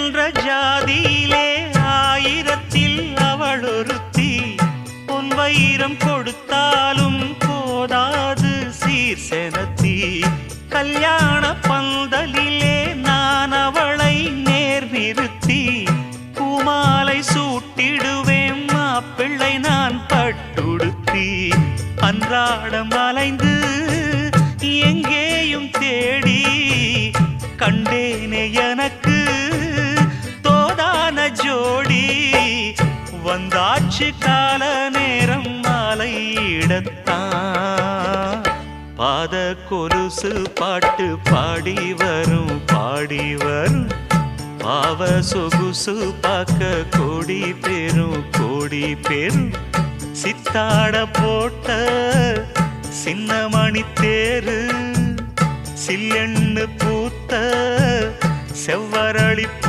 என்ற ஜாதியிலே ஆயிரத்தில் அவள் ஒருத்தி பொன் வைரம் கொடுத்தாலும் போதாது சீர் செனத்தி கல்யாண பந்தலிலே நான் அவளை நேர் நிறுத்தி பூமாலை சூட்டிடுவேன் மாப்பிள்ளை நான் பட்டுடுத்தி அன்றாடம் அலைந்து எங்கேயும் தேடி கண்டேனே எனக்கு தோதான ஜோடி வந்தாச்சு கால நேரம் மாலையிடத்தான் பாத கொலுசு பாட்டு பாடி வரும் பாவ சொகுசு பார்க்க கோடி பேரும் சித்தாட போட்ட சின்ன மணி தேரு சில்லெண்ணு பூத்த செவ்வரளி பூ